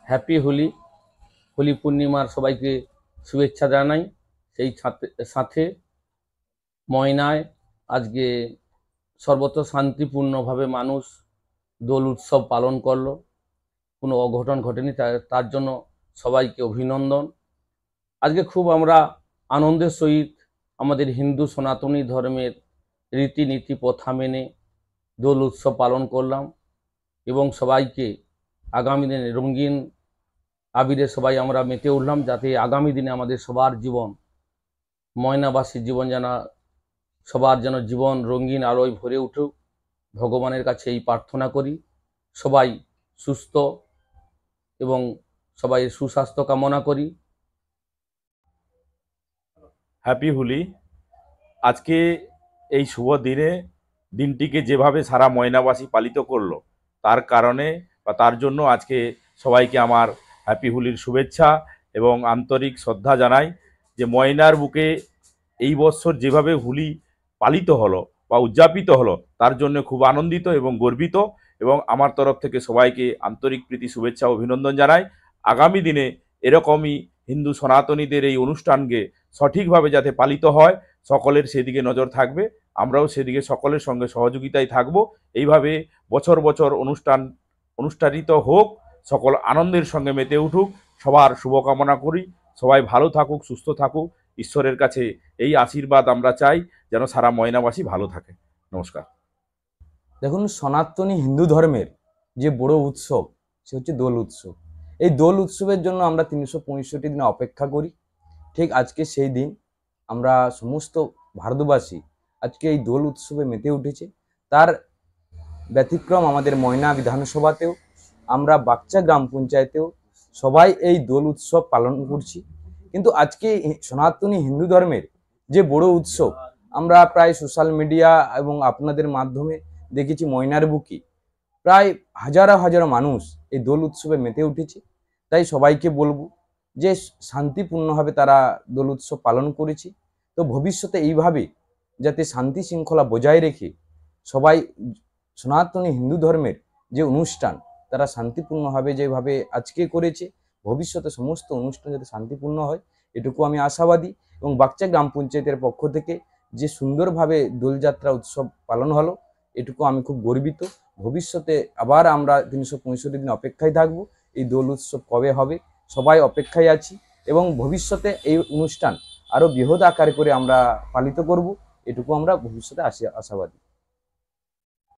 Happy Holi. Holi পূর্ণিমার সবাইকে শুভেচ্ছা জানাই। সেই সাথে ময়নায় আজকে সর্বত্র শান্তিপূর্ণভাবে মানুষ দোল উৎসব পালন করলো, কোনো অঘটন ঘটেনি, তার জন্য সবাইকে অভিনন্দন। আজকে খুব আমরা আনন্দের সহিত আমাদের হিন্দু সনাতনী ধর্মের রীতিনীতি প্রথা মেনে দোল উৎসব পালন করলাম এবং সবাইকে আগামী দিনে রঙিন আবিরে সবাই আমরা মেতে উঠলাম, যাতে আগামী দিনে আমাদের সবার জীবন, ময়নাবাসীর জীবন সবার যেন জীবন রঙিন আলোয় ভরে উঠুক। ভগবানের কাছে এই প্রার্থনা করি। সবাই সুস্থ এবং সবাই সুস্বাস্থ্য কামনা করি। হ্যাপি হোলি। আজকে এই শুভ দিনটিকে যেভাবে সারা ময়নাবাসী পালিত করলো, তার কারণে বা তার জন্য আজকে সবাইকে আমার হ্যাপি হোলির শুভেচ্ছা এবং আন্তরিক শ্রদ্ধা জানাই। যে ময়নার বুকে এই বছর যেভাবে হোলি পালিত হলো বা উদযাপিত হলো, তার জন্য খুব আনন্দিত এবং গর্বিত, এবং আমার তরফ থেকে সবাইকে আন্তরিক প্রীতি শুভেচ্ছা অভিনন্দন জানাই। আগামী দিনে এরকমই হিন্দু সনাতনীদের এই অনুষ্ঠানকে সঠিকভাবে যাতে পালিত হয়, সকলের সেদিকে নজর থাকবে। আমরাও সেদিকে সকলের সঙ্গে সহযোগিতায় থাকব। এইভাবে বছর বছর অনুষ্ঠানিত হোক, সকল আনন্দের সঙ্গে মেতে উঠুক, সবার শুভকামনা করি। সবাই ভালো থাকুক, সুস্থ থাকুক, ঈশ্বরের কাছে এই আশীর্বাদ আমরা চাই যেন সারা ময়নাবাসী ভালো থাকে। নমস্কার। দেখুন, সনাতনী হিন্দু ধর্মের যে বড় উৎসব, সে হচ্ছে দোল উৎসব। এই দোল উৎসবের জন্য আমরা 365 দিন অপেক্ষা করি। ঠিক আজকে সেই দিন আমরা সমস্ত ভারতবাসী আজকে এই দোল উৎসবে মেতে উঠেছে। তার ব্যতিক্রম আমাদের ময়না বিধানসভাতেও, আমরা বাগচা গ্রাম পঞ্চায়েতেও সবাই এই দোল উৎসব পালন করছি। কিন্তু আজকে সনাতনী হিন্দু ধর্মের যে বড় উৎসব, আমরা প্রায় সোশ্যাল মিডিয়া এবং আপনাদের মাধ্যমে দেখেছি ময়নার বুকে প্রায় হাজারো হাজারো মানুষ এই দোল উৎসবে মেতে উঠেছে। তাই সবাইকে বলবো যে শান্তিপূর্ণভাবে তারা দোল উৎসব পালন করেছে। তো ভবিষ্যতে এইভাবে যাতে শান্তি শৃঙ্খলা বজায় রেখে সবাই সনাতনী হিন্দু ধর্মের যে অনুষ্ঠান তারা শান্তিপূর্ণভাবে যেভাবে আজকে করেছে, ভবিষ্যতে সমস্ত অনুষ্ঠান যাতে শান্তিপূর্ণ হয়, এটুকু আমি আশাবাদী। এবং বাগচা গ্রাম পঞ্চায়েতের পক্ষ থেকে যে সুন্দরভাবে দোলযাত্রা উৎসব পালন হলো, এটুকু আমি খুব গর্বিত। ভবিষ্যতে আবার আমরা 365 দিন অপেক্ষায় থাকবো এই দোল উৎসব কবে হবে, সবাই অপেক্ষায় আছি। এবং ভবিষ্যতে এই অনুষ্ঠান আরো বৃহৎ আকারে করে আমরা পালিত করব, এটুকু আমরা ভবিষ্যতে আশাবাদী।